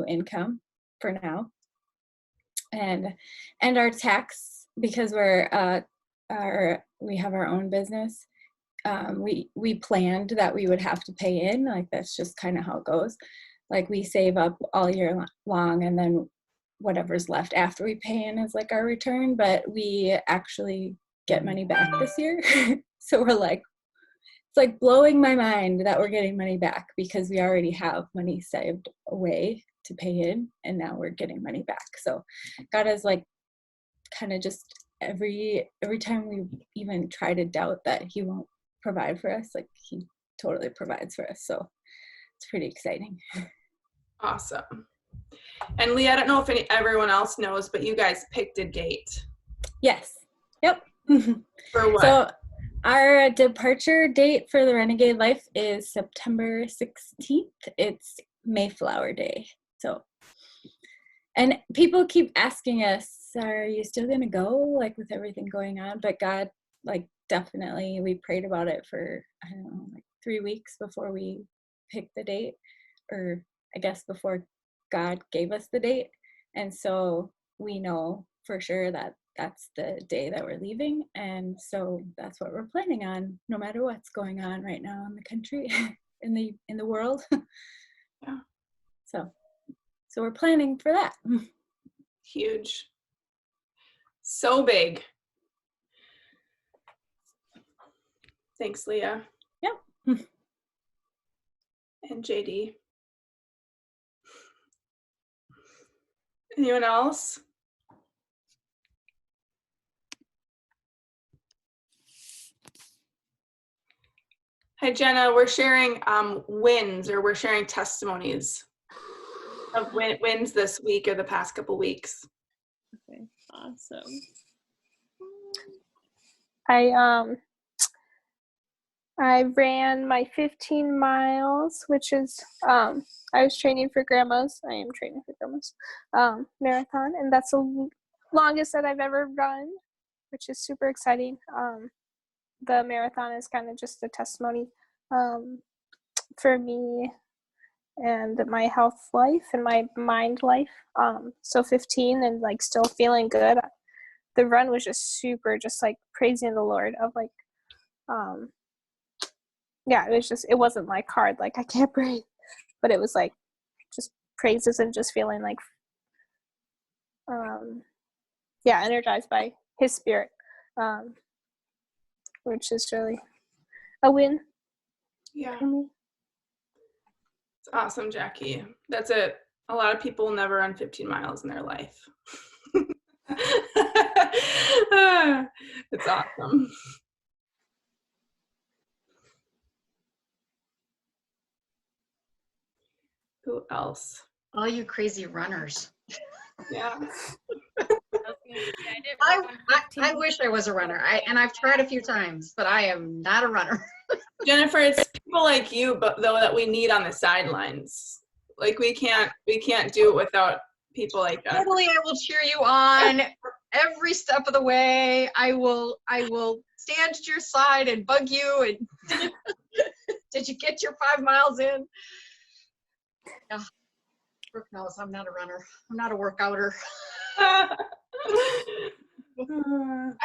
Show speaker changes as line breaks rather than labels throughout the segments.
income for now. And our tax, because we have our own business, we planned that we would have to pay in, like that's just kind of how it goes. Like we save up all year long, and then whatever's left after we pay in is like our return, but we actually get money back this year. So we're like, it's like blowing my mind that we're getting money back, because we already have money saved away to pay in, and now we're getting money back. So God is like kind of just every time we even try to doubt that he won't provide for us, like he totally provides for us. So it's pretty exciting.
Awesome. And Lee, I don't know if everyone else knows, but you guys picked a date.
Yes. Yep.
For what?
So our departure date for the Renegade Life is September 16th. It's Mayflower Day. So, and people keep asking us, are you still going to go, like with everything going on? But God, like definitely, we prayed about it for, I don't know, like 3 weeks before we picked the date, or I guess before God gave us the date. And so we know for sure that that's the day that we're leaving. And so that's what we're planning on, no matter what's going on right now in the country, in the world.
Yeah.
So we're planning for that.
Huge. So big. Thanks, Leah.
Yep.
And JD. Anyone else? Hi, Jenna. We're sharing wins, or we're sharing testimonies of wins this week or the past couple weeks.
Okay, awesome.
I ran my 15 miles, which is I was training for grandma's. I am training for grandma's marathon, and that's the longest that I've ever run, which is super exciting. The marathon is kind of just a testimony for me and my health life and my mind life. So 15 and like still feeling good. The run was just super, just like praising the Lord of like, yeah, it wasn't like hard, like I can't breathe, but it was like just praises and just feeling like, energized by his spirit, which is really a win.
Yeah.
For me.
It's awesome, Jackie. That's it. A lot of people never run 15 miles in their life. It's awesome. Who else?
All you crazy runners.
Yeah.
I wish I was a runner. I've tried a few times, but I am not a runner.
Jennifer, it's people like you, but though, that we need on the sidelines. Like we can't do it without people like that.
Totally, I will cheer you on every step of the way. I will stand at your side and bug you. And did you get your 5 miles in? Yeah. Brooke knows I'm not a runner. I'm not a workouter.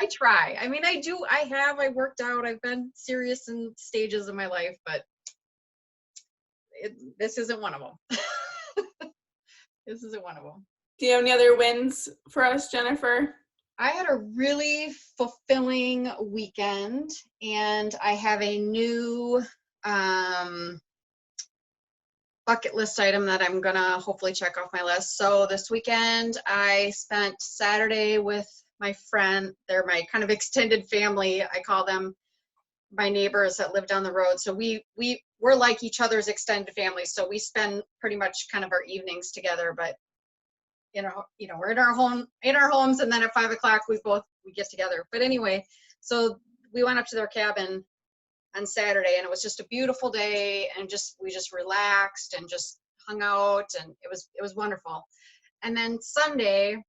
I try. I mean, I do. I worked out. I've been serious in stages of my life, but this isn't one of them. This isn't one of them.
Do you have any other wins for us, Jennifer?
I had a really fulfilling weekend, and I have a new bucket list item that I'm gonna hopefully check off my list. So this weekend I spent Saturday with my friend. They're my kind of extended family. I call them my neighbors that live down the road. So we're like each other's extended family. So we spend pretty much kind of our evenings together, but we're in our homes, and then at 5 o'clock we get together. But anyway, so we went up to their cabin on Saturday, and it was just a beautiful day, and we just relaxed and just hung out, and it was wonderful. And then Sunday,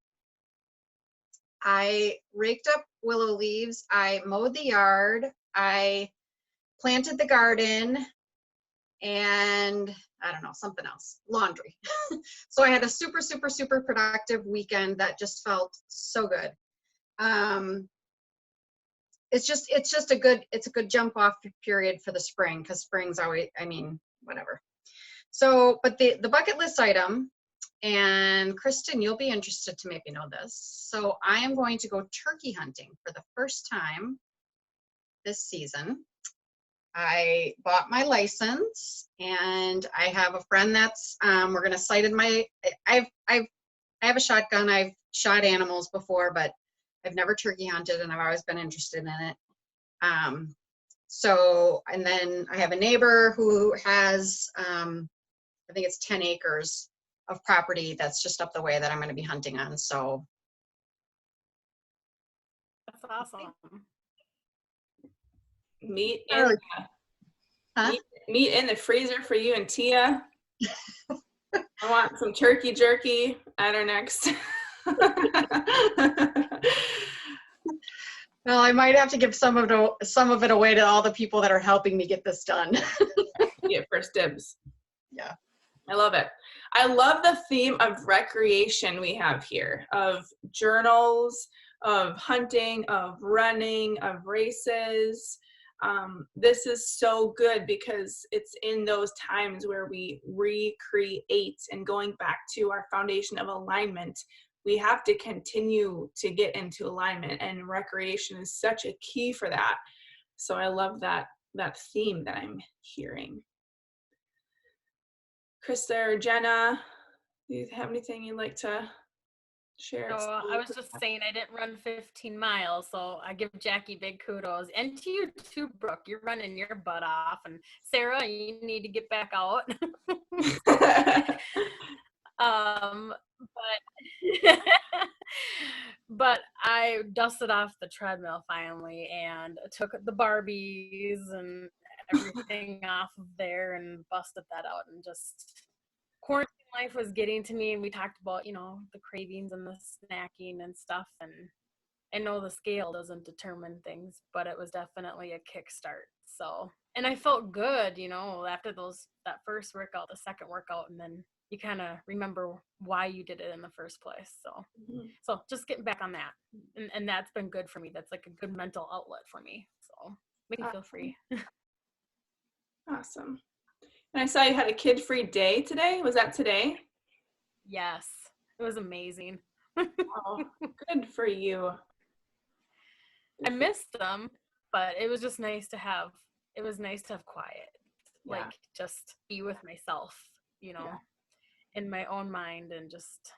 I raked up willow leaves, I mowed the yard, I planted the garden, and I don't know, something else, laundry. So I had a super, super, super productive weekend that just felt so good. It's just a good jump off period for the spring, because spring's always, I mean, whatever. So, but the bucket list item, and Kristen, you'll be interested to maybe know this. So I am going to go turkey hunting for the first time this season. I bought my license, and I have a friend that's we're gonna sight in my. I have a shotgun. I've shot animals before, but I've never turkey hunted, and I've always been interested in it. So, and then I have a neighbor who has, I think it's 10 acres of property that's just up the way that I'm going to be hunting on. So
That's awesome.
Meat in,
Huh?
meat in the freezer for you and Tia. I want some turkey jerky at our next.
Well, I might have to give some of it away to all the people that are helping me get this done.
Get first dibs.
Yeah.
I love it. I love the theme of recreation we have here, of journals, of hunting, of running, of races. This is so good because it's in those times where we recreate, and going back to our foundation of alignment, we have to continue to get into alignment, and recreation is such a key for that. So I love that theme that I'm hearing. Krista or Jenna, do you have anything you'd like to share?
No, I was just saying I didn't run 15 miles, so I give Jackie big kudos. And to you too, Brooke, you're running your butt off. And Sarah, you need to get back out. But I dusted off the treadmill finally and took the Barbies and everything off of there and busted that out, and just quarantine life was getting to me, and we talked about, the cravings and the snacking and stuff, and I know the scale doesn't determine things, but it was definitely a kickstart. So, and I felt good, after that first workout, the second workout, and then you kind of remember why you did it in the first place. So, so just getting back on that, and that's been good for me. That's like a good mental outlet for me. So make me feel free.
Awesome. And I saw you had a kid-free day today. Was that today?
Yes, it was amazing.
Oh, good for you.
I missed them, but it was just nice to have. It was nice to have quiet, like just be with myself, in my own mind, and just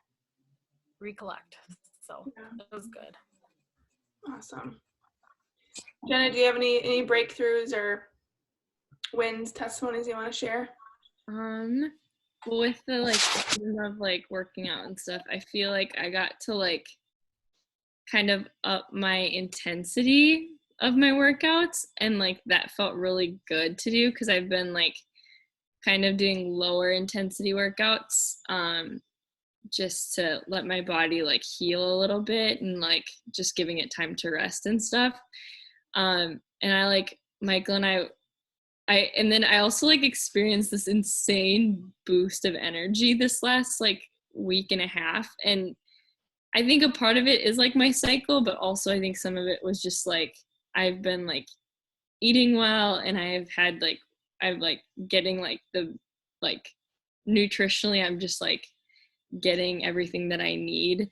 recollect. So it was good.
Awesome. Jenna, do you have any breakthroughs or wins, testimonies you want to share?
With the theme of working out and stuff, I feel like I got to kind of up my intensity of my workouts, and that felt really good to do, because I've been kind of doing lower intensity workouts, just to let my body heal a little bit, and just giving it time to rest and stuff. And I Michael and I and then I also experienced this insane boost of energy this last week and a half, and I think a part of it is my cycle, but also I think some of it was just I've been eating well, and I've had I'm getting the nutritionally, I'm just getting everything that I need,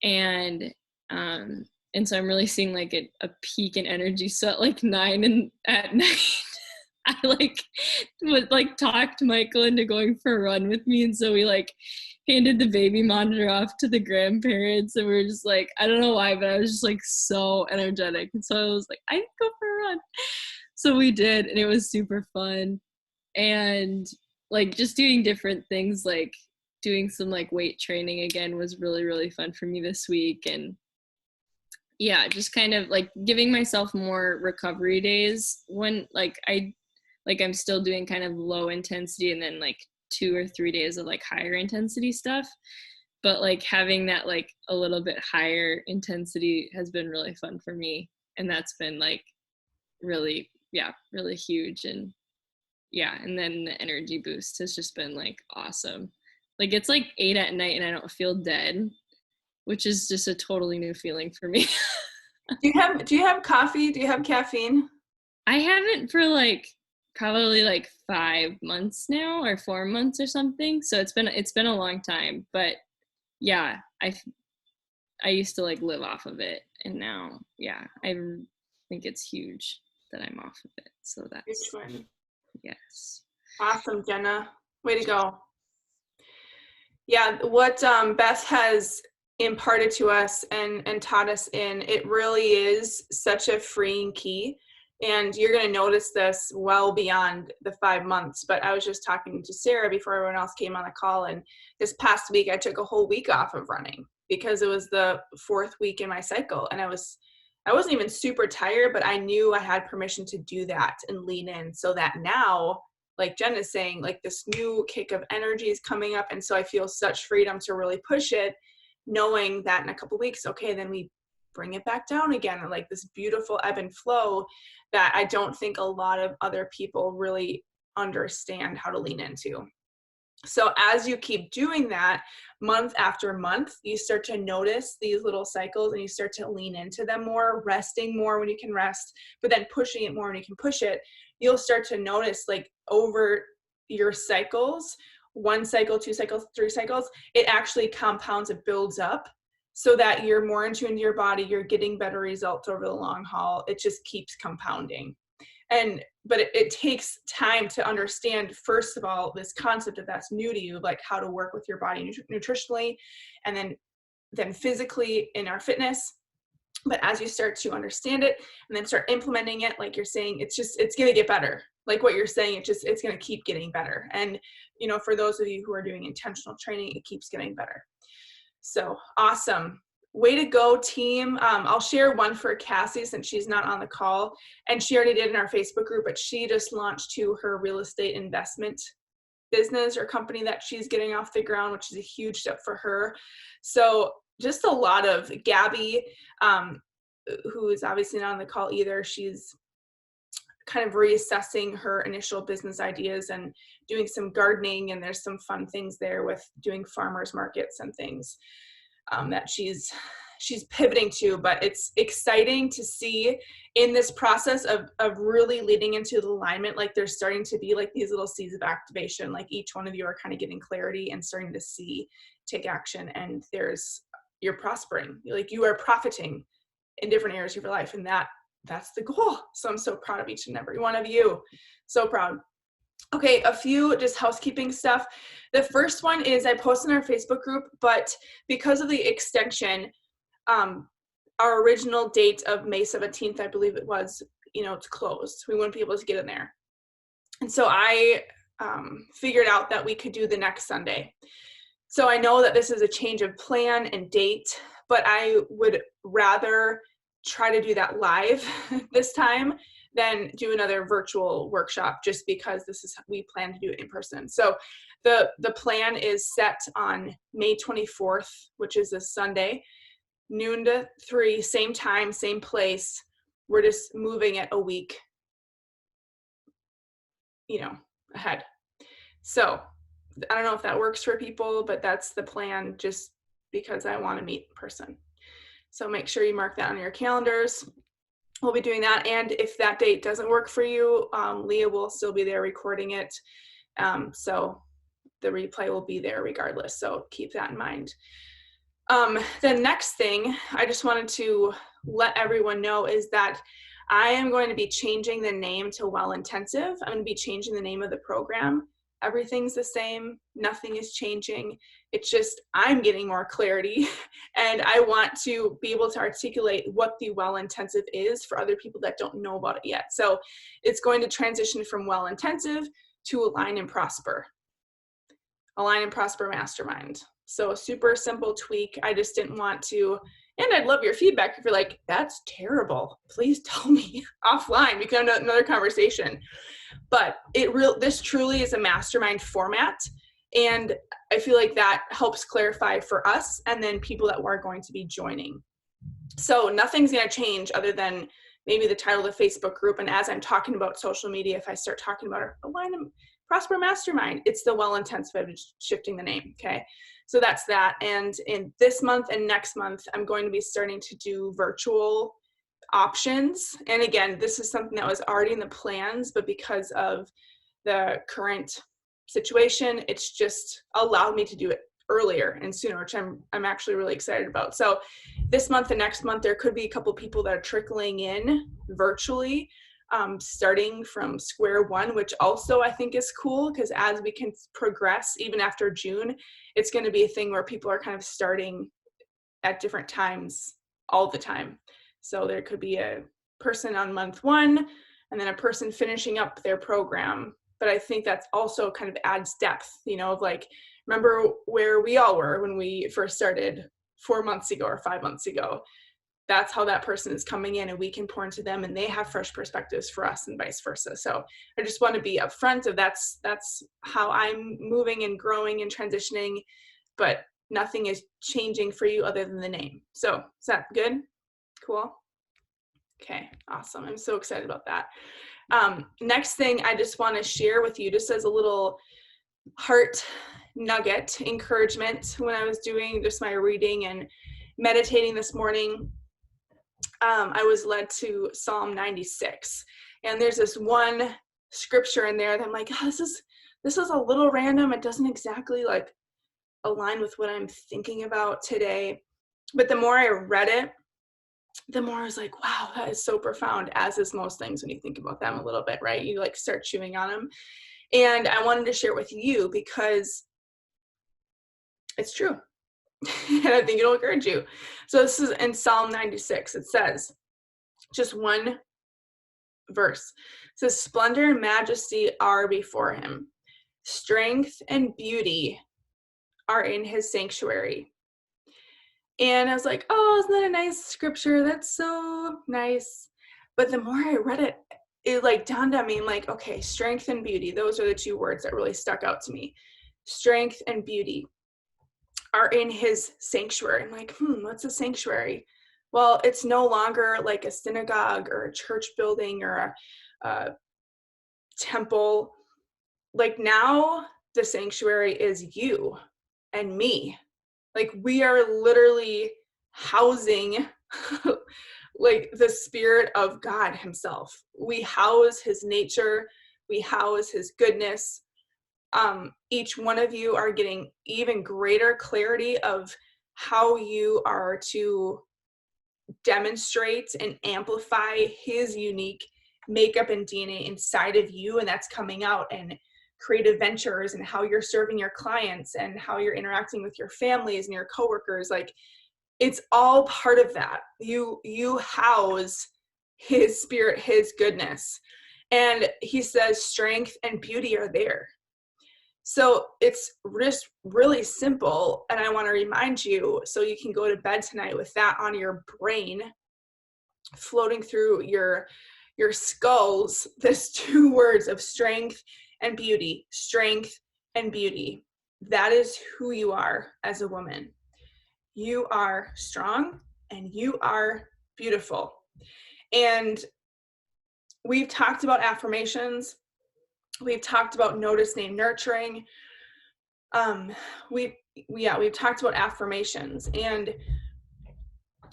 and so I'm really seeing a peak in energy. So at 9 at night I would talked Michael into going for a run with me, and so we handed the baby monitor off to the grandparents, and we were just I don't know why, but I was just so energetic, and so I was I can go for a run. So we did, and it was super fun, and just doing different things, doing some weight training again was really, really fun for me this week. And yeah, just kind of giving myself more recovery days when I'm still doing kind of low intensity, and then 2 or 3 days of higher intensity stuff, but having that a little bit higher intensity has been really fun for me, and that's been really, really huge. And yeah, and then the energy boost has just been like awesome. Like it's like 8 at night and I don't feel dead, which is just a totally new feeling for me.
Do you have coffee? Do you have caffeine?
I haven't for like probably like 5 months now, or 4 months or something. So it's been a long time, but yeah, I used to like live off of it, and now, yeah, I think it's huge that I'm off of it. So
Huge
that's,
one.
yes.
Awesome, Jenna. Way to go. Yeah, what Beth has imparted to us and taught us it really is such a freeing key. And you're going to notice this well beyond the 5 months. But I was just talking to Sarah before everyone else came on the call. And this past week, I took a whole week off of running because it was the 4th week in my cycle. And I wasn't even super tired, but I knew I had permission to do that and lean in, so that now, like Jen is saying, like this new kick of energy is coming up. And so I feel such freedom to really push it, knowing that in a couple weeks, okay, then we bring it back down again, and like this beautiful ebb and flow that I don't think a lot of other people really understand how to lean into. So as you keep doing that month after month, you start to notice these little cycles and you start to lean into them more, resting more when you can rest, but then pushing it more when you can push it. You'll start to notice, like, over your cycles, 1 cycle, 2 cycles, 3 cycles, it actually compounds, it builds up, so that you're more in tune to your body, you're getting better results over the long haul. It just keeps compounding. But it takes time to understand, first of all, this concept, if that's new to you, like how to work with your body nutritionally, and then physically in our fitness. But as you start to understand it and then start implementing it, like you're saying, it's going to get better. Like what you're saying, it's going to keep getting better. And, for those of you who are doing intentional training, it keeps getting better. So awesome. Way to go, team. I'll share one for Cassie since she's not on the call, and she already did in our Facebook group, but she just launched her real estate investment business or company that she's getting off the ground, which is a huge step for her. So just a lot of Gabby, who is obviously not on the call either. She's kind of reassessing her initial business ideas and doing some gardening, and there's some fun things there with doing farmers markets and things that she's pivoting to. But it's exciting to see in this process of really leading into the alignment, like there's starting to be like these little seeds of activation, like each one of you are kind of getting clarity and starting to take action, and you're prospering, like you are profiting in different areas of your life, and that's the goal. So I'm so proud of each and every one of you. So proud. Okay, a few just housekeeping stuff. The first one is I posted in our Facebook group, but because of the extension, our original date of May 17th, I believe it was, it's closed. We wouldn't be able to get in there. And so I figured out that we could do the next Sunday. So I know that this is a change of plan and date, but I would rather try to do that live this time than do another virtual workshop, just because we plan to do it in person. So the plan is set on May 24th, which is a Sunday, noon to 3, same time, same place. We're just moving it a week, ahead. So I don't know if that works for people, but that's the plan, just because I want to meet in person. So make sure you mark that on your calendars. We'll be doing that. And if that date doesn't work for you, Leah will still be there recording it. So the replay will be there regardless. So keep that in mind. The next thing I just wanted to let everyone know is that I am going to be changing the name to Well Intensive. I'm going to be changing the name of the program. Everything's the same. Nothing is changing. It's just I'm getting more clarity, and I want to be able to articulate what the Well Intensive is for other people that don't know about it yet. So it's going to transition from Well Intensive to Align and Prosper. Align and Prosper Mastermind. So a super simple tweak. I just didn't want to, and I'd love your feedback. If you're like, that's terrible, please tell me offline. We can have another conversation. But this truly is a mastermind format. And I feel like that helps clarify for us and then people that are going to be joining. So nothing's going to change other than maybe the title of the Facebook group. And as I'm talking about social media, if I start talking about Align and Prosper Mastermind, it's the Well-Intensified, shifting the name. Okay. So that's that. And in this month and next month, I'm going to be starting to do virtual options. And again, this is something that was already in the plans, but because of the current situation, it's just allowed me to do it earlier and sooner, which I'm actually really excited about. So this month and next month, there could be a couple people that are trickling in virtually, starting from square one, which also I think is cool, because as we can progress, even after June, it's going to be a thing where people are kind of starting at different times all the time. So there could be a person on month one and then a person finishing up their program. But I think that's also kind of adds depth, of like, remember where we all were when we first started 4 months ago or 5 months ago. That's how that person is coming in, and we can pour into them and they have fresh perspectives for us and vice versa. So I just want to be upfront of that's how I'm moving and growing and transitioning, but nothing is changing for you other than the name. So is that good? Cool. Okay, awesome. I'm so excited about that. Next thing I just want to share with you, just as a little heart nugget, encouragement, when I was doing just my reading and meditating this morning, I was led to Psalm 96. And there's this one scripture in there that I'm like, oh, this is a little random. It doesn't exactly like align with what I'm thinking about today. But the more I read it, the more I was like, wow, that is so profound, as is most things when you think about them a little bit, right? You like start chewing on them. And I wanted to share it with you because it's true. And I think it'll encourage you. So this is in Psalm 96. It says, just one verse. It says, splendor and majesty are before him. Strength and beauty are in his sanctuary. And I was like, oh, isn't that a nice scripture? That's so nice. But the more I read it, it like dawned on me, like, okay, strength and beauty. Those are the two words that really stuck out to me. Strength and beauty are in his sanctuary. I'm like, what's a sanctuary? Well, it's no longer like a synagogue or a church building or a temple. Like now the sanctuary is you and me. Like we are literally housing like the Spirit of God himself. We house his nature. We house his goodness. Each one of you are getting even greater clarity of how you are to demonstrate and amplify his unique makeup and DNA inside of you, and that's coming out in creative ventures and how you're serving your clients and how you're interacting with your families and your coworkers. Like it's all part of that. You house his Spirit, his goodness. And he says strength and beauty are there. So it's just really simple. And I want to remind you, so you can go to bed tonight with that on your brain, floating through your skulls, this two words of strength and beauty, strength and beauty. That is who you are as a woman. You are strong and you are beautiful. And we've talked about affirmations. We've talked about notice, name, nurturing. We've talked about affirmations, and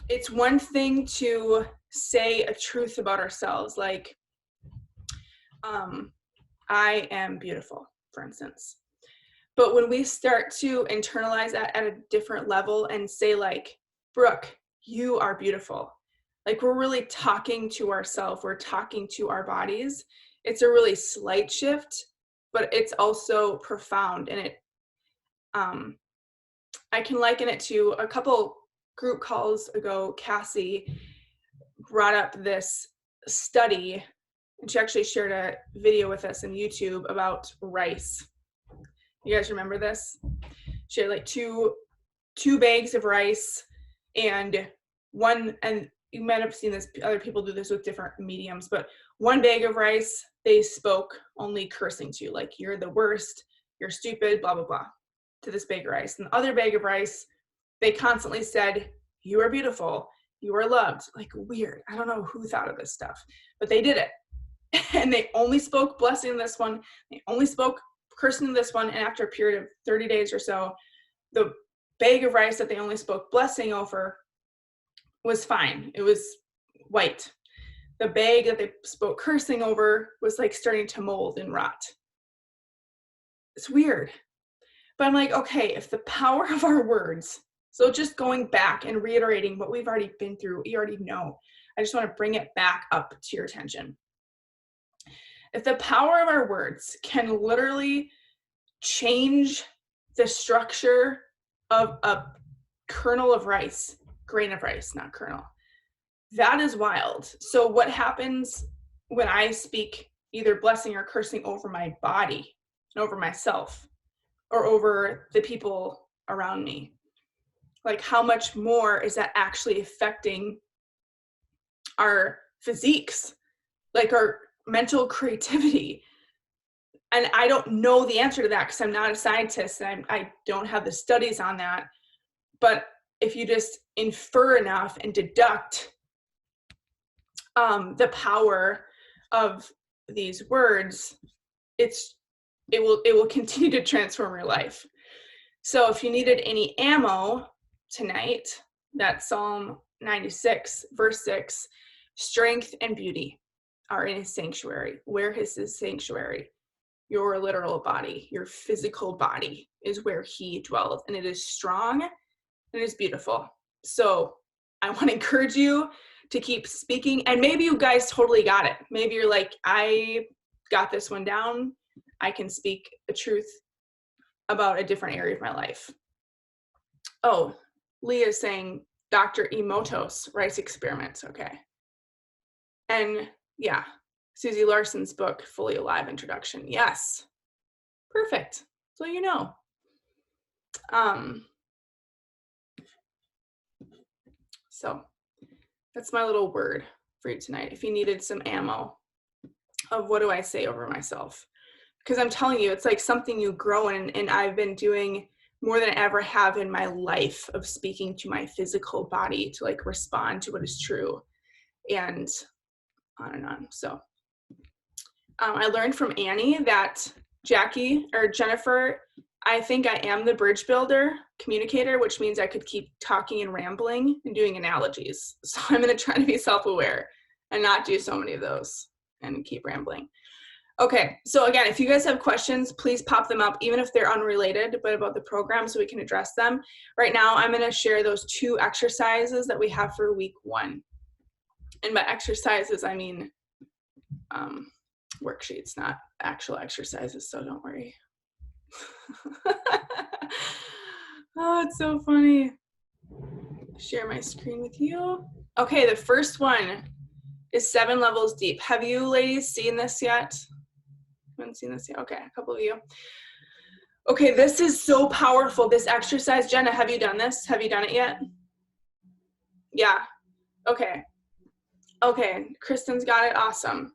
it's one thing to say a truth about ourselves, like, I am beautiful, for instance. But when we start to internalize that at a different level and say like, Brooke, you are beautiful. Like we're really talking to ourselves, we're talking to our bodies. It's a really slight shift, but it's also profound. And it, I can liken it to a couple group calls ago, Cassie brought up this study, and she actually shared a video with us on YouTube about rice. You guys remember this? She had like two bags of rice and one, and you might have seen this, other people do this with different mediums, but one bag of rice, they spoke only cursing to you, like you're the worst, you're stupid, blah, blah, blah, to this bag of rice. And the other bag of rice, they constantly said, you are beautiful, You are loved. Like, weird. I don't know who thought of this stuff, but they did it. And they only spoke blessing in this one. They only spoke cursing in this one. And after a period of 30 days or so, the bag of rice that they only spoke blessing over was fine. It was white. The bag that they spoke cursing over was like starting to mold and rot. It's weird. But I'm like, okay, if the power of our words, so just going back and reiterating what we've already been through, you already know. I just want to bring it back up to your attention. If the power of our words can literally change the structure of a kernel of rice, grain of rice, not kernel, that is wild. So what happens when I speak either blessing or cursing over my body, over myself, or over the people around me? Like, how much more is that actually affecting our physiques, like our mental creativity? And I don't know the answer to that because I'm not a scientist and I don't have the studies on that. But if you just infer enough and deduct the power of these words, it will continue to transform your life. So if you needed any ammo tonight, that's Psalm 96, verse 6, strength and beauty are in his sanctuary. Where is his sanctuary? Your literal body, your physical body is where he dwells, and it is strong and it is beautiful. So I want to encourage you to keep speaking, and maybe you guys totally got it. Maybe you're like, I got this one down. I can speak the truth about a different area of my life. Oh, Leah's saying Dr. Emoto's rice experiments. Okay. And yeah, Susie Larson's book, Fully Alive Introduction. Yes. Perfect. So you know. So that's my little word for you tonight. If you needed some ammo of what do I say over myself? Because I'm telling you, it's like something you grow in, and I've been doing more than I ever have in my life of speaking to my physical body to like respond to what is true, and on and on. So I learned from Annie that Jackie or Jennifer, I think I am the bridge builder communicator, which means I could keep talking and rambling and doing analogies. So I'm going to try to be self-aware and not do so many of those and keep rambling. Okay, so again, if you guys have questions, please pop them up, even if they're unrelated, but about the program, so we can address them. Right now, I'm gonna share those 2 exercises that we have for week 1. And by exercises, I mean worksheets, not actual exercises, so don't worry. Oh, it's so funny. Share my screen with you. Okay, the first one is 7 levels deep. Have you ladies seen this yet? Haven't seen this yet? Okay, a couple of you. Okay, this is so powerful, this exercise. Jenna, have you done this? Have you done it yet? Yeah. Okay. Okay, Kristen's got it. Awesome.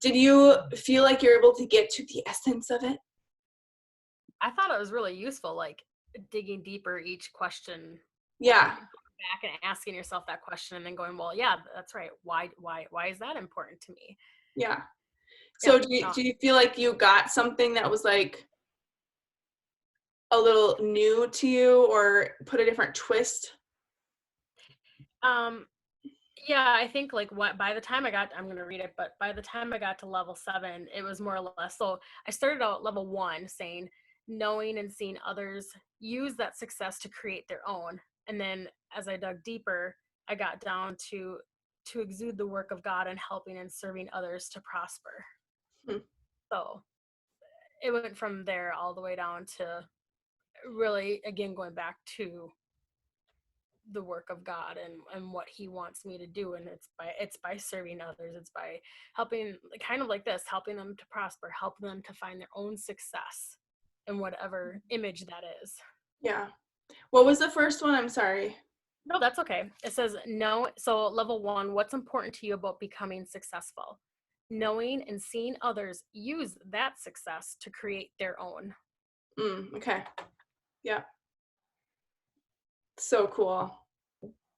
Did you feel like you're able to get to the essence of it?
I thought it was really useful, like digging deeper each question.
Yeah.
Back and asking yourself that question and then going, well, yeah, that's right. Why is that important to me?
Yeah. So
yeah,
do you feel like you got something that was like a little new to you or put a different twist?
Yeah, I think like by the time I'm going to read it, but by the time I got to level 7, it was more or less. So I started out level 1 saying, knowing and seeing others use that success to create their own. And then as I dug deeper, I got down to exude the work of God and helping and serving others to prosper. So it went from there all the way down to really, again, going back to the work of God and what he wants me to do. And it's by serving others. It's by helping, kind of like this, helping them to prosper, helping them to find their own success in whatever image that is.
Yeah. What was the first one? I'm sorry.
No, that's okay. It says no. So level 1, what's important to you about becoming successful? Knowing and seeing others use that success to create their own.
Okay. Yeah. So cool.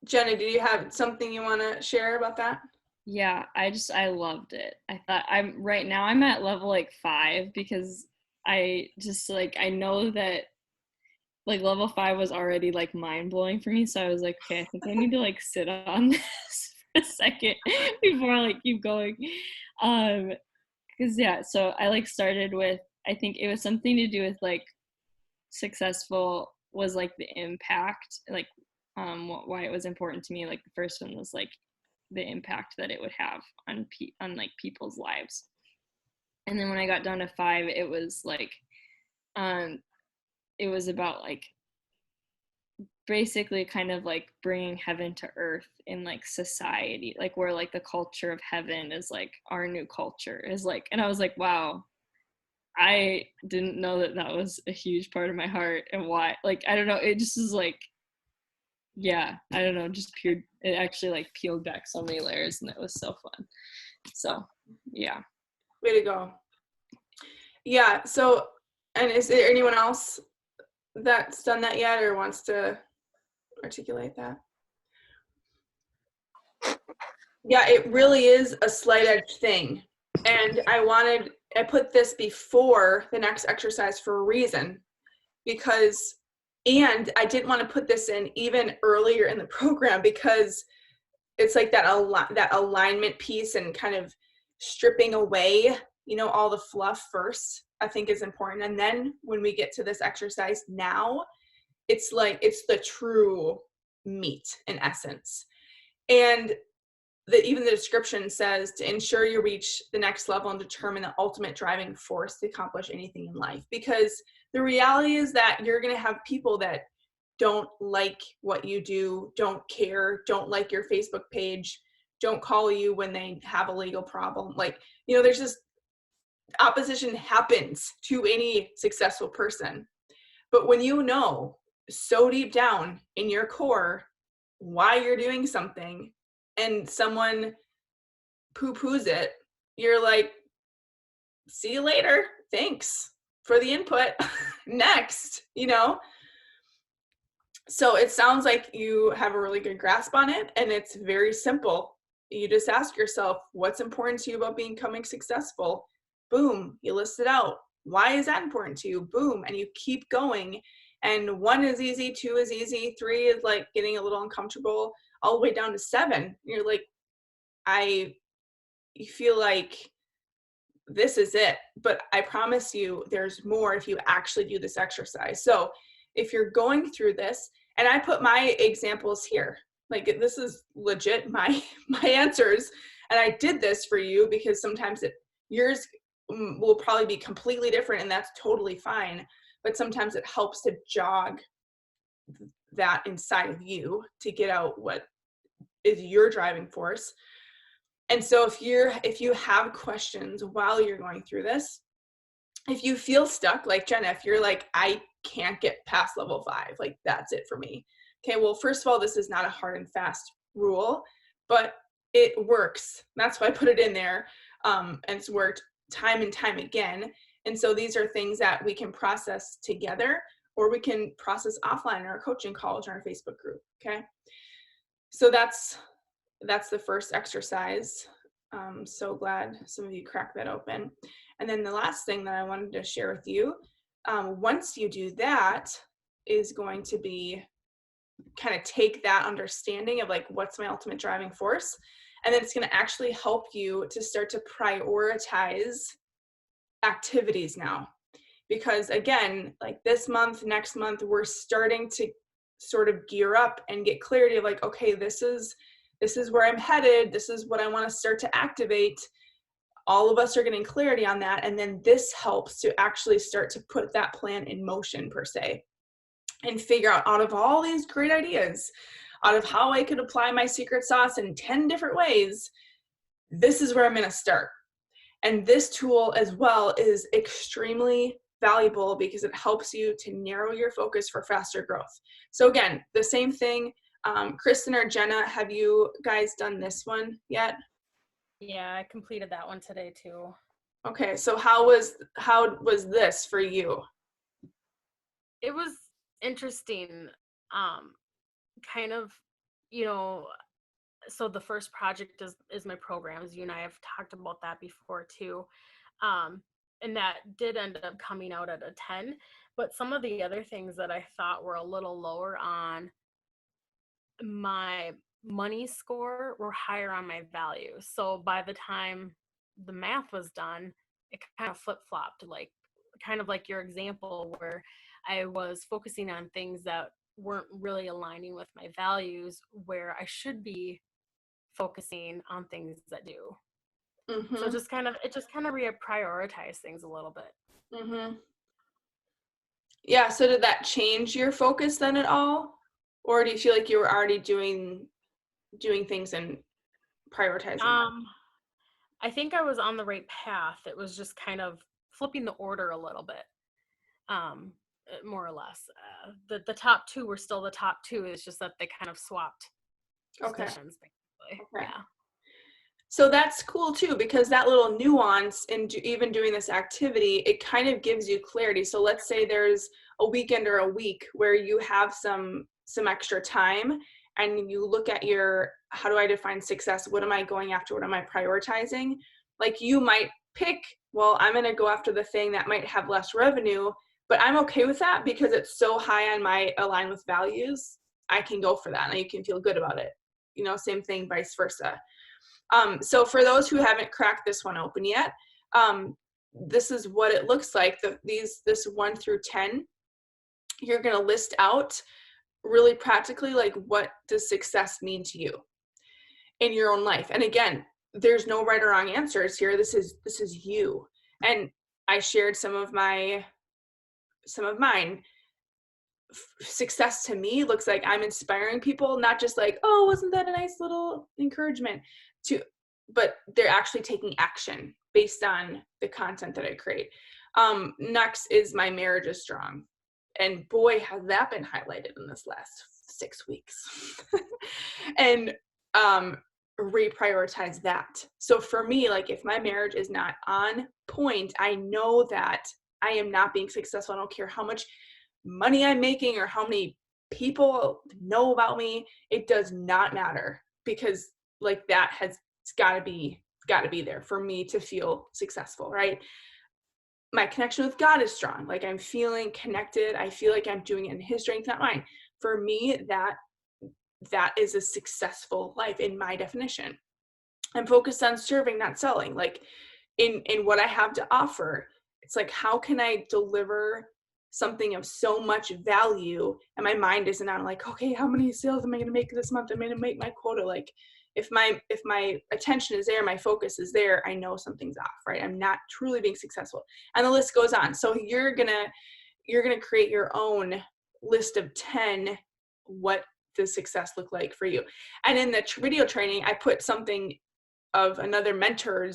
Jenna, do you have something you want to share about that?
Yeah, I loved it. I thought I'm at level like 5 because I just like I know that like level 5 was already like mind blowing for me. So I was like, okay, I think I need to like sit on this for a second before I like keep going. Because yeah, so I like started with, I think it was something to do with like successful was like the impact, like why it was important to me. Like the first one was like the impact that it would have on on like people's lives. And then when I got down to 5, it was like it was about like basically kind of like bringing heaven to earth in like society, like where like the culture of heaven is like our new culture is like. And I was like, wow, I didn't know that that was a huge part of my heart. And why, like, I don't know, it just is like, yeah, I don't know, just pure, it actually like peeled back so many layers, and it was so fun. So yeah.
Way to go. Yeah, so, and is there anyone else that's done that yet or wants to articulate that? Yeah, it really is a slight edge thing. And I put this before the next exercise for a reason, because, and I didn't want to put this in even earlier in the program because it's like that alignment piece and kind of stripping away, all the fluff first, I think is important. And then when we get to this exercise now, it's like, it's the true meat in essence. And even the description says to ensure you reach the next level and determine the ultimate driving force to accomplish anything in life. Because the reality is that you're going to have people that don't like what you do, don't care, don't like your Facebook page, don't call you when they have a legal problem. Like, there's just opposition happens to any successful person. But when you know so deep down in your core why you're doing something and someone poo-poos it, you're like, see you later. Thanks for the input. Next, So it sounds like you have a really good grasp on it, and it's very simple. You just ask yourself, what's important to you about becoming successful? Boom, you list it out. Why is that important to you? Boom, and you keep going. And 1 is easy, 2 is easy, 3 is like getting a little uncomfortable, all the way down to 7. You're like, you feel like this is it. But I promise you, there's more if you actually do this exercise. So if you're going through this, and I put my examples here, like this is legit my answers, and I did this for you because sometimes yours will probably be completely different, and that's totally fine. But sometimes it helps to jog that inside of you to get out what is your driving force. And so if you have questions while you're going through this, if you feel stuck, like Jenna, if you're like, I can't get past level 5, like that's it for me. Okay, well, first of all, this is not a hard and fast rule, but it works. That's why I put it in there. And it's worked time and time again. And so these are things that we can process together, or we can process offline in our coaching calls or our Facebook group. Okay. So that's the first exercise. So glad some of you cracked that open. And then the last thing that I wanted to share with you, once you do that, is going to be kind of take that understanding of like, what's my ultimate driving force? And then it's going to actually help you to start to prioritize activities now. Because again, like this month, next month, we're starting to sort of gear up and get clarity of like, okay, this is where I'm headed. This is what I want to start to activate. All of us are getting clarity on that. And then this helps to actually start to put that plan in motion per se, and figure out of all these great ideas, out of how I could apply my secret sauce in 10 different ways, this is where I'm going to start. And this tool as well is extremely valuable because it helps you to narrow your focus for faster growth. So again, the same thing. Kristen or Jenna, have you guys done this one yet?
Yeah, I completed that one today too.
Okay, so how was this for you?
It was interesting. Kind of, you know, so the first project is my programs. You and I have talked about that before too. And that did end up coming out at a 10. But some of the other things that I thought were a little lower on my money score were higher on my value. So by the time the math was done, it kind of flip-flopped, like kind of like your example where I was focusing on things that weren't really aligning with my values, where I should be focusing on things that do. So
Mm-hmm.
it just kind of reprioritize things a little bit.
Mm-hmm. Yeah. So did that change your focus then at all? Or do you feel like you were already doing things and prioritizing them?
I think I was on the right path. It was just kind of flipping the order a little bit, more or less. The top two were still the top two. It's just that they kind of swapped
Okay.
positions, basically.
Okay.
Yeah.
So that's cool too, because that little nuance in even doing this activity, it kind of gives you clarity. So let's say there's a weekend or a week where you have some extra time and you look at your, how do I define success? What am I going after? What am I prioritizing? Like you might pick, well, I'm going to go after the thing that might have less revenue, but I'm okay with that because it's so high on my align with values. I can go for that and you can feel good about it. You know, same thing, vice versa. So for those who haven't cracked this one open yet, this is what it looks like. This 1 through 10, you're going to list out really practically, like, what does success mean to you in your own life? And again, there's no right or wrong answers here. This is you. And I shared some of mine. Success to me looks like I'm inspiring people, not just like, oh, wasn't that a nice little encouragement, but they're actually taking action based on the content that I create. Next is my marriage is strong. And boy, has that been highlighted in this last 6 weeks. And reprioritize that. So for me, like if my marriage is not on point, I know that I am not being successful. I don't care how much money I'm making or how many people know about me. It does not matter, because like that has got to be there for me to feel successful, right? My connection with God is strong. Like I'm feeling connected. I feel like I'm doing it in his strength, not mine. For me, that is a successful life in my definition. I'm focused on serving, not selling. Like in what I have to offer, it's like, how can I deliver something of so much value? And my mind isn't on like, okay, how many sales am I going to make this month? I'm going to make my quota. Like if my attention is there, my focus is there, I know something's off, right? I'm not truly being successful. And the list goes on. So you're going to create your own list of 10, what does success look like for you? And in the video training, I put something of another mentor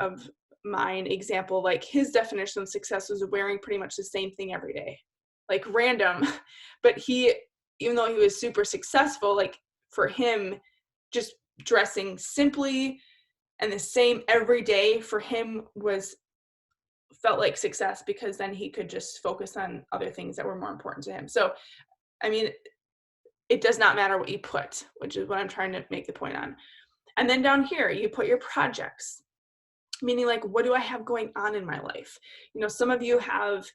of mine example, like his definition of success was wearing pretty much the same thing every day, like random. But even though he was super successful, like for him, just dressing simply and the same every day for him felt like success, because then he could just focus on other things that were more important to him. So, I mean, it does not matter what you put, which is what I'm trying to make the point on. And then down here, you put your projects, meaning like, what do I have going on in my life? You know, some of you have,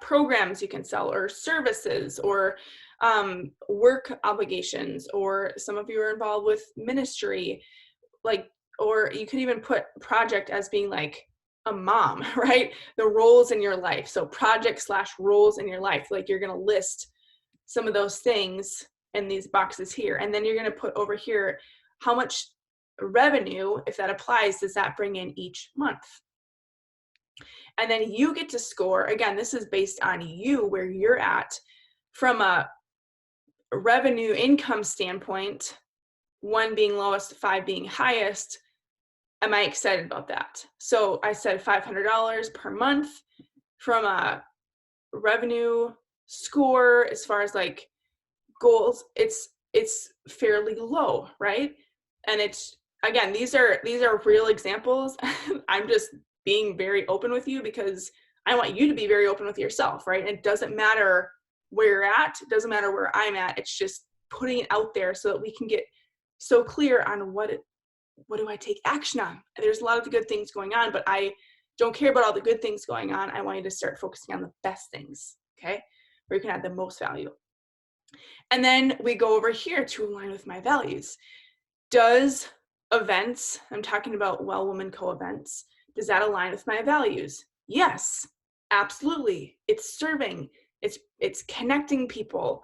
programs you can sell, or services, or work obligations, or some of you are involved with ministry, like, or you could even put project as being like a mom, right? The roles in your life. So project / roles in your life, like you're going to list some of those things in these boxes here. And then you're going to put over here, how much revenue, if that applies, does that bring in each month? And then you get to score. Again, this is based on you, where you're at from a revenue income standpoint, 1 being lowest, 5 being highest. Am I excited about that? So I said $500 per month. From a revenue score, as far as like goals, it's fairly low, right? And it's, again, these are real examples. I'm just being very open with you because I want you to be very open with yourself, right? And it doesn't matter where you're at. It doesn't matter where I'm at. It's just putting it out there so that we can get so clear on what do I take action on? There's a lot of the good things going on, but I don't care about all the good things going on. I want you to start focusing on the best things, okay? Where you can add the most value. And then we go over here to align with my values. Does events, I'm talking about Well Woman Co events, does that align with my values? Yes, absolutely. It's serving, it's connecting people.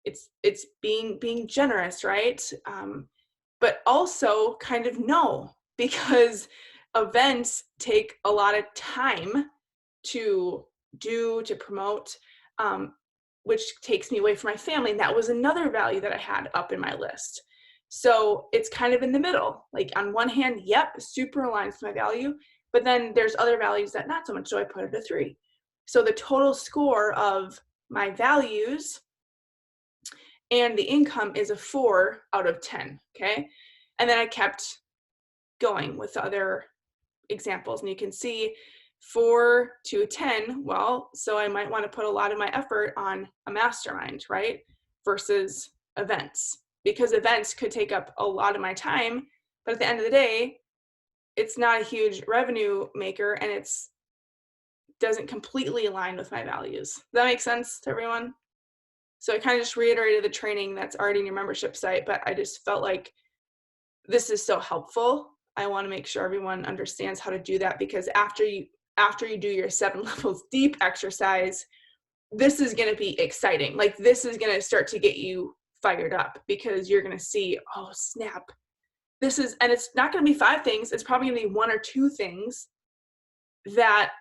It's being generous, right? But also kind of no, because events take a lot of time to do, to promote, which takes me away from my family. And that was another value that I had up in my list. So it's kind of in the middle. Like on one hand, yep, super aligns with my value, but then there's other values that not so much, so I put it a 3. So the total score of my values and the income is a 4 out of 10, okay? And then I kept going with the other examples, and you can see 4 to 10, well, so I might want to put a lot of my effort on a mastermind, right? Versus events, because events could take up a lot of my time, but at the end of the day, it's not a huge revenue maker, and it's doesn't completely align with my values. Does that make sense to everyone? So I kind of just reiterated the training that's already in your membership site, but I just felt like this is so helpful. I want to make sure everyone understands how to do that, because after you do your 7 levels deep exercise, this is going to be exciting. Like this is going to start to get you fired up, because you're going to see, oh snap, this is, and it's not going to be 5 things. It's probably going to be 1 or 2 things that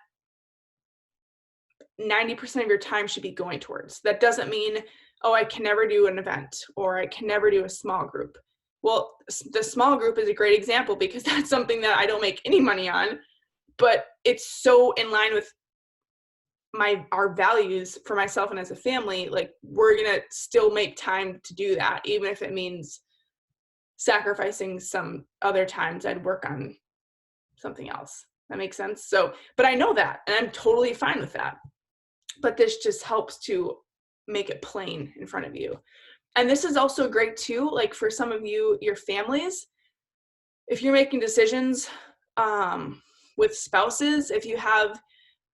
90% of your time should be going towards. That doesn't mean, oh, I can never do an event, or I can never do a small group. Well, the small group is a great example, because that's something that I don't make any money on, but it's so in line with our values for myself and as a family. Like we're going to still make time to do that, even if it means sacrificing some other times I'd work on something else. That makes sense? So, but I know that, and I'm totally fine with that. But this just helps to make it plain in front of you. And this is also great too, like for some of you, your families, if you're making decisions with spouses, if you have,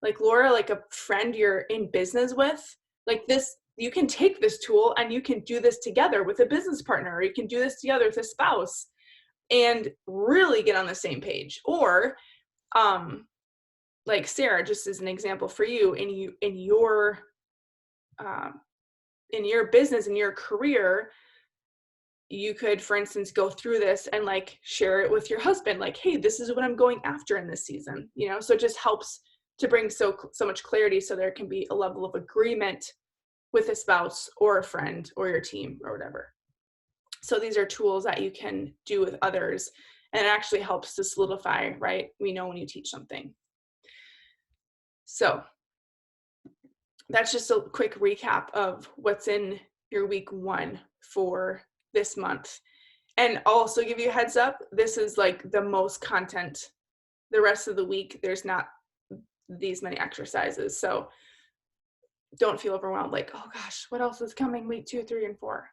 like Laura, like a friend you're in business with, like this, you can take this tool and you can do this together with a business partner, or you can do this together with a spouse and really get on the same page. Or like Sarah, just as an example for you, in your business, in your career, you could, for instance, go through this and like share it with your husband, like, hey, this is what I'm going after in this season, you know? So it just helps to bring so much clarity, so there can be a level of agreement with a spouse or a friend or your team or whatever. So these are tools that you can do with others, and it actually helps to solidify, right? We know when you teach something. So that's just a quick recap of what's in your week 1 for this month. And I'll also give you a heads up, this is like the most content. The rest of the week, there's not these many exercises. So don't feel overwhelmed, like, oh gosh, what else is coming week 2, 3, and 4?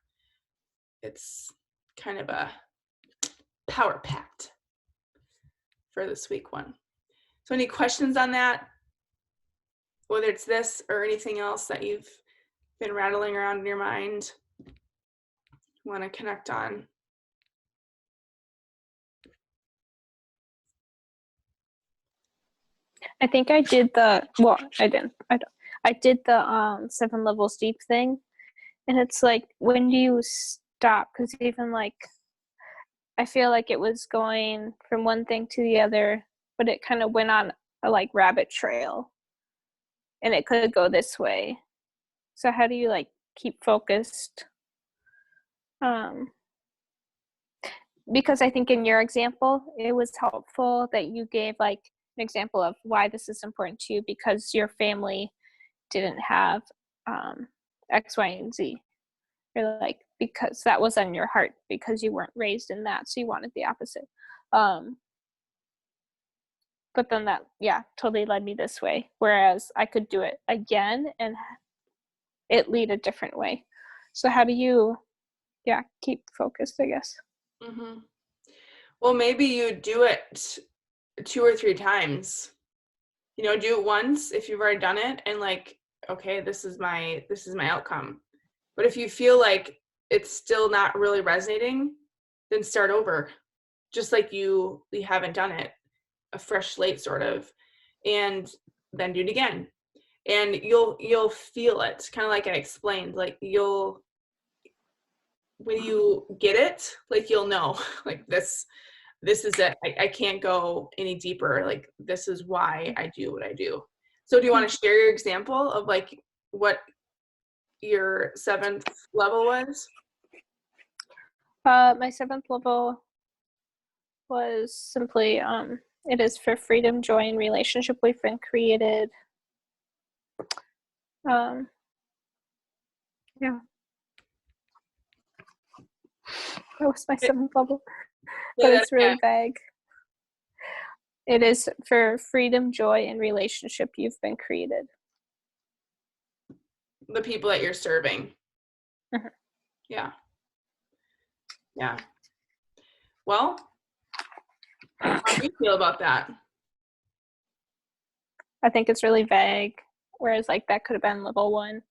It's kind of a power packed for this week 1. So any questions on that? Whether it's this or anything else that you've been rattling around in your mind, want to connect on?
I think I did the, well, I didn't. I did the 7 levels deep thing, and it's like, when do you stop? Because even like, I feel like it was going from one thing to the other, but it kind of went on a like rabbit trail, and it could go this way. So how do you like keep focused? Because I think in your example, it was helpful that you gave like an example of why this is important to you, because your family didn't have X, Y, and Z. Or like, because that was on your heart, because you weren't raised in that, so you wanted the opposite. but then that, yeah, totally led me this way. Whereas I could do it again and it lead a different way. So how do you, keep focused, I guess?
Mm-hmm. Well, maybe you do it 2 or 3 times. Do it once if you've already done it and like, okay, this is my outcome. But if you feel like it's still not really resonating, then start over. Just like you haven't done it, a fresh slate sort of, and then do it again. And you'll feel it, kind of like I explained, like when you get it, like you'll know, like this is it. I can't go any deeper. Like this is why I do what I do. So do you want to share your example of like what your 7th level was?
My 7th level was simply, it is for freedom, joy, and relationship. We've been created. Yeah. That was my 7th level, but it's really vague. It is for freedom, joy, and relationship. You've been created.
The people that you're serving.
Mm-hmm.
Yeah. Yeah. Well, how do you feel about that?
I think it's really vague, whereas like that could have been level 1.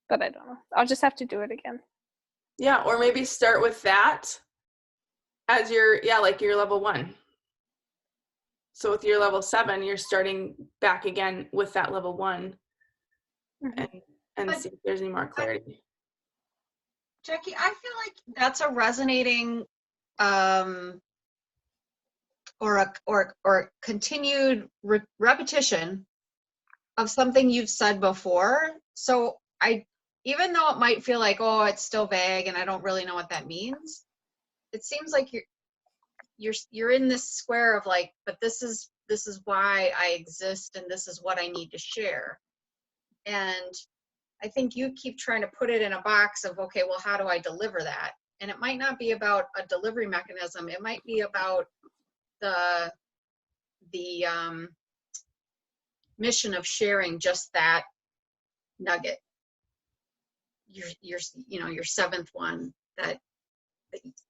But I don't know. I'll just have to do it again.
Yeah, or maybe start with that as your level 1. So with your level 7, you're starting back again with that level 1,
Mm-hmm.
and see if there's any more clarity.
Jackie, I feel like that's a resonating or continued repetition of something you've said before. So even though it might feel like, oh, it's still vague and I don't really know what that means, it seems like you're in this square of like, but this is why I exist and this is what I need to share. And I think you keep trying to put it in a box of, okay, well, how do I deliver that? And it might not be about a delivery mechanism. It might be about the mission of sharing just that nugget. Your 7th one, that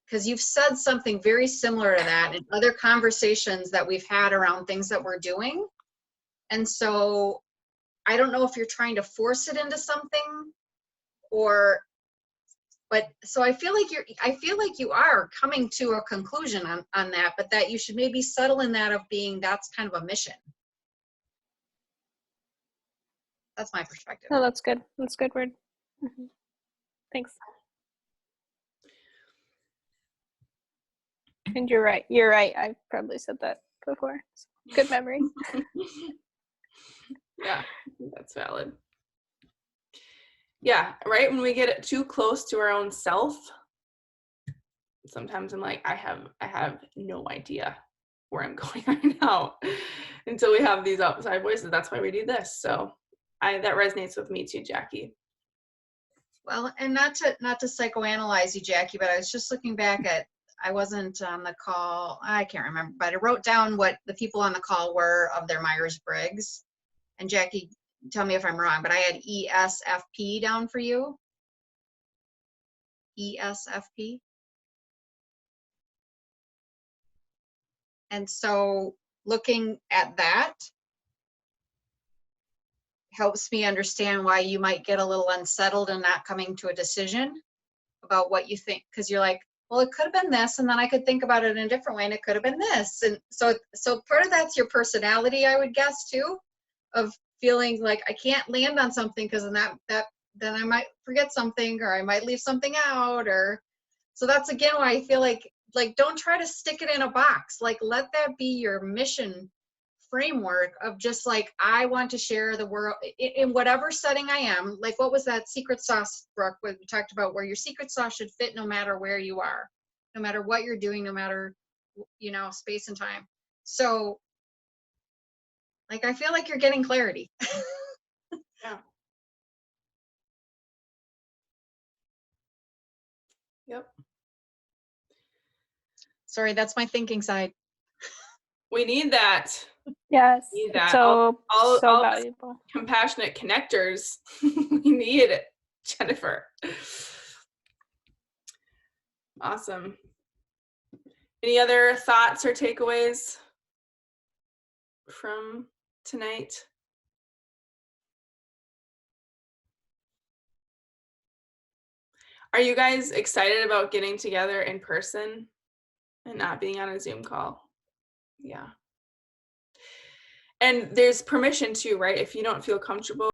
because you've said something very similar to that in other conversations that we've had around things that we're doing. And so I don't know if you're trying to force it into something but so I feel like you are coming to a conclusion on that, but that you should maybe settle in that of being, that's kind of a mission. That's my perspective.
Oh, that's good. That's a good word. Mm-hmm. Thanks. And you're right. I've probably said that before. Good memory.
Yeah, that's valid. Yeah, right. When we get too close to our own self, sometimes I'm like, I have no idea where I'm going right now until we have these outside voices. That's why we do this. So that resonates with me too, Jackie.
Well, and not to psychoanalyze you, Jackie, but I was just looking back at, I wasn't on the call, I can't remember, but I wrote down what the people on the call were of their Myers-Briggs. And Jackie, tell me if I'm wrong, but I had ESFP down for you. ESFP. And so looking at that helps me understand why you might get a little unsettled and not coming to a decision about what you think, because you're like, well, it could have been this, and then I could think about it in a different way, and it could have been this. And so part of that's your personality, I would guess, too, of feeling like I can't land on something because then I might forget something, or I might leave something out, or so that's again why I feel like don't try to stick it in a box. Like, let that be your mission framework of just like, I want to share the world in whatever setting I am. Like, what was that secret sauce, Brooke, what we talked about, where your secret sauce should fit no matter where you are, no matter what you're doing, no matter, space and time. So like, I feel like you're getting clarity.
Yeah. Yep.
Sorry, that's my thinking side.
We need that.
Yes.
Need
It's
that.
so
All
so
of us
valuable.
compassionate connectors. We need it, Jennifer. Awesome. Any other thoughts or takeaways from tonight? Are you guys excited about getting together in person and not being on a Zoom call? Yeah. And there's permission too, right? If you don't feel comfortable